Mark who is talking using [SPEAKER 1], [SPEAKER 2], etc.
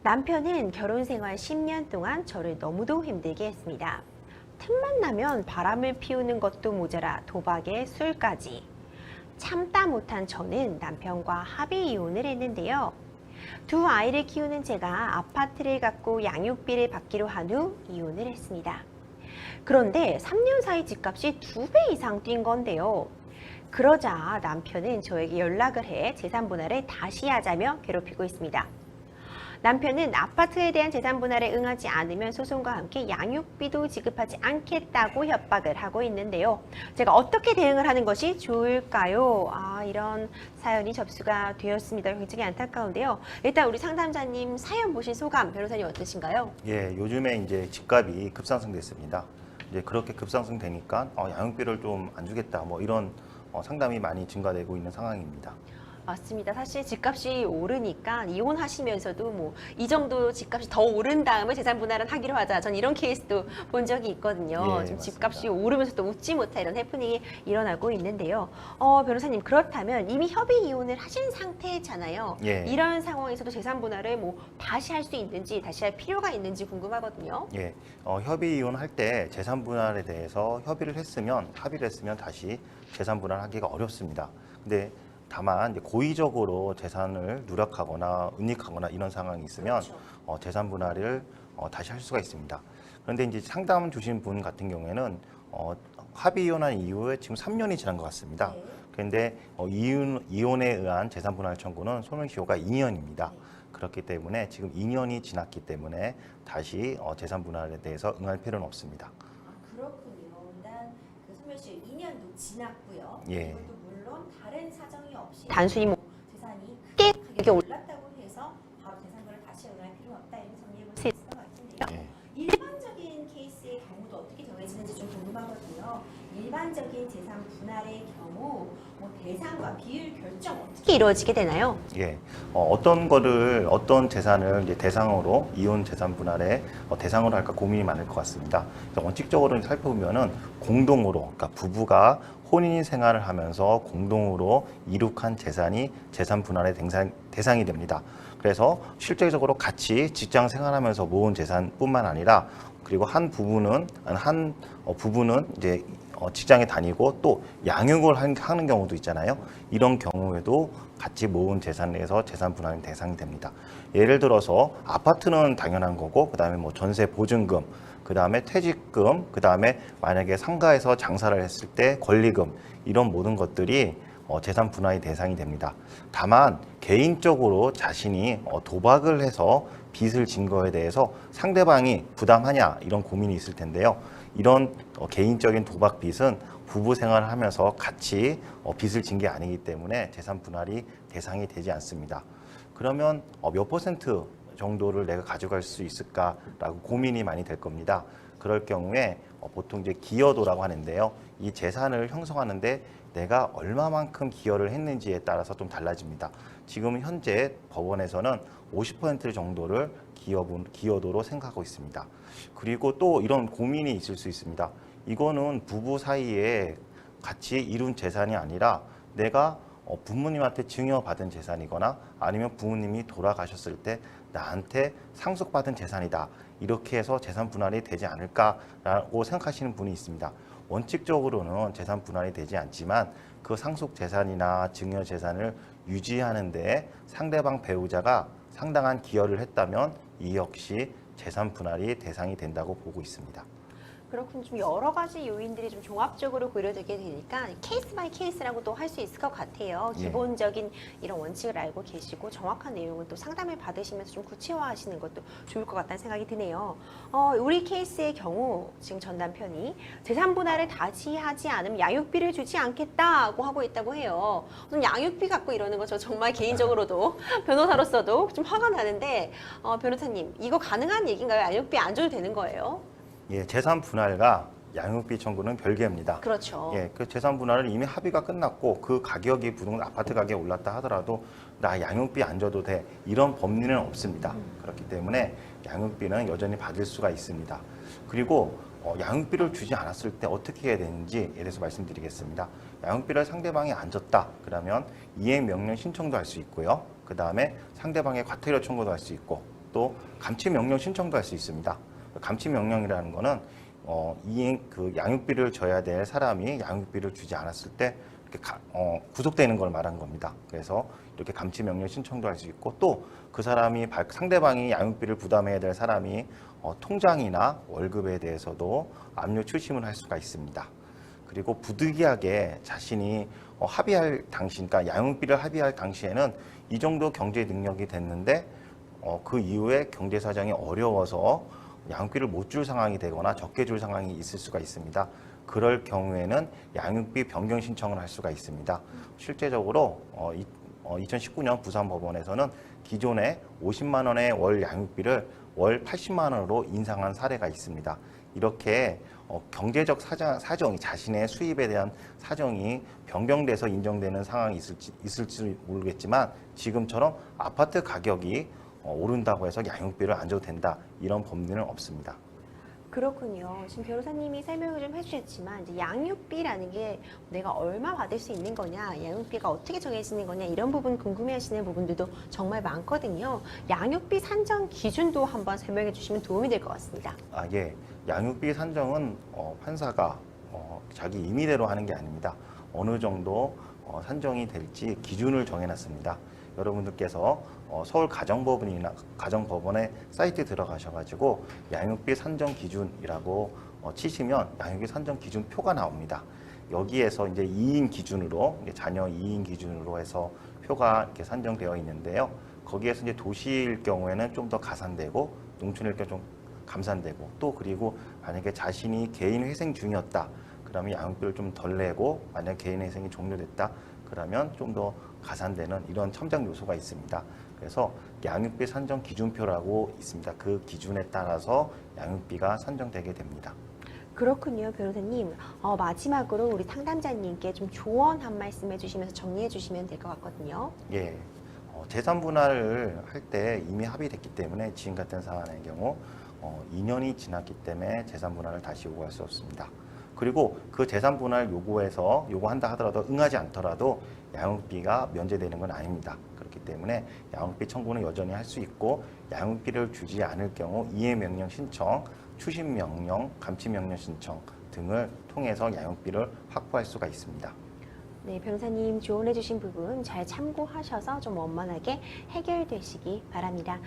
[SPEAKER 1] 남편은 결혼 생활 10년 동안 저를 너무도 힘들게 했습니다. 틈만 나면 바람을 피우는 것도 모자라 도박에 술까지. 참다 못한 저는 남편과 합의 이혼을 했는데요. 두 아이를 키우는 제가 아파트를 갖고 양육비를 받기로 한 후 이혼을 했습니다. 그런데 3년 사이 집값이 2배 이상 뛴 건데요. 그러자 남편은 저에게 연락을 해 재산 분할을 다시 하자며 괴롭히고 있습니다. 남편은 아파트에 대한 재산 분할에 응하지 않으면 소송과 함께 양육비도 지급하지 않겠다고 협박을 하고 있는데요. 제가 어떻게 대응을 하는 것이 좋을까요? 이런 사연이 접수가 되었습니다. 굉장히 안타까운데요. 일단 우리 상담자님 사연 보신 소감, 변호사님 어떠신가요?
[SPEAKER 2] 예, 요즘에 이제 집값이 급상승됐습니다. 이제 그렇게 급상승되니까 양육비를 좀 안 주겠다, 뭐 이런 상담이 많이 증가되고 있는 상황입니다.
[SPEAKER 1] 맞습니다. 사실 집값이 오르니까 이혼하시면서도 뭐 이 정도 집값이 더 오른 다음에 재산 분할은 하기로 하자. 전 이런 케이스도 본 적이 있거든요.
[SPEAKER 2] 예,
[SPEAKER 1] 지금
[SPEAKER 2] 맞습니다.
[SPEAKER 1] 집값이 오르면서 또 웃지 못할 이런 해프닝이 일어나고 있는데요. 변호사님 그렇다면 이미 협의 이혼을 하신 상태잖아요.
[SPEAKER 2] 예.
[SPEAKER 1] 이런 상황에서도 재산 분할을 뭐 다시 할 수 있는지 다시 할 필요가 있는지 궁금하거든요.
[SPEAKER 2] 예, 협의 이혼할 때 재산 분할에 대해서 합의를 했으면 다시 재산 분할하기가 어렵습니다. 근데 다만 이제 고의적으로 재산을 누락하거나 은닉하거나 이런 상황이 있으면
[SPEAKER 1] 그렇죠.
[SPEAKER 2] 재산 분할을 다시 할 수가 있습니다. 그런데 이제 상담 주신 분 같은 경우에는 합의 이혼한 이후에 지금 3년이 지난 것 같습니다.
[SPEAKER 1] 네.
[SPEAKER 2] 그런데 이혼에 의한 재산 분할 청구는 소명시효가 2년입니다. 그렇기 때문에 지금 2년이 지났기 때문에 다시 재산 분할에 대해서 응할 필요는 없습니다.
[SPEAKER 3] 그렇군요. 일단 그 소멸시효 2년도 지났고요.
[SPEAKER 2] 예.
[SPEAKER 3] 그것도 물론 다른 사정이 없이
[SPEAKER 1] 단순히 뭐
[SPEAKER 3] 재산이
[SPEAKER 1] 크게
[SPEAKER 3] 가격이 올랐다고 해서 바로 재산분할 다시 응할 필요는 없다. 이렇게 정리해 볼 수 있을 것 같은데요.
[SPEAKER 2] 예.
[SPEAKER 3] 일반적인 케이스의 경우도 어떻게 정해지는지 좀 궁금하거든요. 일반적인 재산 분할의 경우 뭐 대상과 비율 결정
[SPEAKER 1] 어떻게 이루어지게 되나요?
[SPEAKER 2] 예, 어떤 재산을 이제 대상으로 이혼 재산 분할에 대상으로 할까 고민이 많을 것 같습니다. 원칙적으로 살펴보면은 공동으로, 그러니까 부부가 혼인 생활을 하면서 공동으로 이룩한 재산이 재산 분할의 대상이 됩니다. 그래서 실질적으로 같이 직장 생활하면서 모은 재산뿐만 아니라 그리고 한 부부는 이제 직장에 다니고 또 양육을 하는 경우도 있잖아요. 이런 경우에도 같이 모은 재산에서 재산 분할 대상이 됩니다. 예를 들어서 아파트는 당연한 거고, 그다음에 뭐 전세 보증금, 그다음에 퇴직금, 그다음에 만약에 상가에서 장사를 했을 때 권리금, 이런 모든 것들이 재산 분할의 대상이 됩니다. 다만 개인적으로 자신이 도박을 해서 빚을 진 거에 대해서 상대방이 부담하냐, 이런 고민이 있을 텐데요. 이런 개인적인 도박 빚은 부부 생활을 하면서 같이 빚을 진 게 아니기 때문에 재산 분할이 대상이 되지 않습니다. 그러면 몇 퍼센트 정도를 내가 가져갈 수 있을까라고 고민이 많이 될 겁니다. 그럴 경우에 보통 이제 기여도라고 하는데요. 이 재산을 형성하는데 내가 얼마만큼 기여를 했는지에 따라서 좀 달라집니다. 지금 현재 법원에서는 50% 정도를 기여도로 생각하고 있습니다. 그리고 또 이런 고민이 있을 수 있습니다. 이거는 부부 사이에 같이 이룬 재산이 아니라 내가 부모님한테 증여받은 재산이거나 아니면 부모님이 돌아가셨을 때 나한테 상속받은 재산이다. 이렇게 해서 재산 분할이 되지 않을까라고 생각하시는 분이 있습니다. 원칙적으로는 재산 분할이 되지 않지만 그 상속 재산이나 증여 재산을 유지하는 데 상대방 배우자가 상당한 기여를 했다면 이 역시 재산 분할이 대상이 된다고 보고 있습니다.
[SPEAKER 1] 그렇군요. 좀 여러 가지 요인들이 좀 종합적으로 고려되게 되니까 케이스 바이 케이스라고도 할 수 있을 것 같아요.
[SPEAKER 2] 예.
[SPEAKER 1] 기본적인 이런 원칙을 알고 계시고 정확한 내용은 또 상담을 받으시면서 좀 구체화하시는 것도 좋을 것 같다는 생각이 드네요. 우리 케이스의 경우 지금 전 남편이 재산 분할을 다시 하지 않으면 양육비를 주지 않겠다고 하고 있다고 해요. 좀 양육비 갖고 이러는 거 저 정말 개인적으로도 변호사로서도 좀 화가 나는데 변호사님 이거 가능한 얘기인가요? 양육비 안 줘도 되는 거예요?
[SPEAKER 2] 예, 재산 분할과 양육비 청구는 별개입니다.
[SPEAKER 1] 그렇죠.
[SPEAKER 2] 예, 그 재산 분할은 이미 합의가 끝났고 그 가격이 부동산 아파트 가격이 올랐다 하더라도 나 양육비 안 줘도 돼 이런 법리는 없습니다. 그렇기 때문에 양육비는 여전히 받을 수가 있습니다. 그리고 양육비를 주지 않았을 때 어떻게 해야 되는지에 대해서 말씀드리겠습니다. 양육비를 상대방이 안 줬다 그러면 이행 명령 신청도 할 수 있고요. 그 다음에 상대방의 과태료 청구도 할 수 있고 또 감치 명령 신청도 할 수 있습니다. 감치 명령이라는 거는 그 양육비를 줘야 될 사람이 양육비를 주지 않았을 때 이렇게 구속되는 걸 말한 겁니다. 그래서 이렇게 감치 명령 신청도 할 수 있고 또 그 사람이 상대방이 양육비를 부담해야 될 사람이 통장이나 월급에 대해서도 압류 추심을 할 수가 있습니다. 그리고 부득이하게 자신이 합의할 당시, 그러니까 양육비를 합의할 당시에는 이 정도 경제 능력이 됐는데 그 이후에 경제 사정이 어려워서 양육비를 못 줄 상황이 되거나 적게 줄 상황이 있을 수가 있습니다. 그럴 경우에는 양육비 변경 신청을 할 수가 있습니다. 실제적으로 2019년 부산법원에서는 기존에 50만 원의 월 양육비를 월 80만 원으로 인상한 사례가 있습니다. 이렇게 경제적 사정이 자신의 수입에 대한 사정이 변경돼서 인정되는 상황이 있을지 모르겠지만 지금처럼 아파트 가격이 오른다고 해서 양육비를 안 줘도 된다 이런 법리는 없습니다.
[SPEAKER 1] 그렇군요. 지금 변호사님이 설명을 좀 해주셨지만 이제 양육비라는 게 내가 얼마 받을 수 있는 거냐, 양육비가 어떻게 정해지는 거냐 이런 부분 궁금해하시는 부분들도 정말 많거든요. 양육비 산정 기준도 한번 설명해 주시면 도움이 될 것 같습니다.
[SPEAKER 2] 예. 양육비 산정은 판사가 자기 임의대로 하는 게 아닙니다. 어느 정도 산정이 될지 기준을 정해놨습니다. 여러분들께서 서울 가정법원의 사이트에 들어가셔가지고 양육비 산정 기준이라고 치시면 양육비 산정 기준 표가 나옵니다. 여기에서 이제 2인 기준으로 자녀 2인 기준으로 해서 표가 이렇게 산정되어 있는데요. 거기에서 이제 도시일 경우에는 좀 더 가산되고 농촌일 경우 좀 감산되고 또 그리고 만약에 자신이 개인 회생 중이었다. 그러면 양육비를 좀 덜 내고 만약 개인 회생이 종료됐다. 그러면 좀 더 가산되는 이런 첨삭 요소가 있습니다. 그래서 양육비 산정 기준표라고 있습니다. 그 기준에 따라서 양육비가 산정되게 됩니다.
[SPEAKER 1] 그렇군요, 변호사님. 마지막으로 우리 상담자님께 좀 조언 한 말씀 해주시면서 정리해 주시면 될 것 같거든요.
[SPEAKER 2] 예, 재산 분할을 할 때 이미 합의됐기 때문에 지금 같은 사안의 경우 2년이 지났기 때문에 재산 분할을 다시 요구할 수 없습니다. 그리고 그 재산 분할 요구한다 하더라도 응하지 않더라도 양육비가 면제되는 건 아닙니다. 그렇기 때문에 양육비 청구는 여전히 할 수 있고 양육비를 주지 않을 경우 이해 명령 신청, 추심 명령, 감치 명령 신청 등을 통해서 양육비를 확보할 수가 있습니다.
[SPEAKER 1] 네, 변호사님 조언해 주신 부분 잘 참고하셔서 좀 원만하게 해결되시기 바랍니다.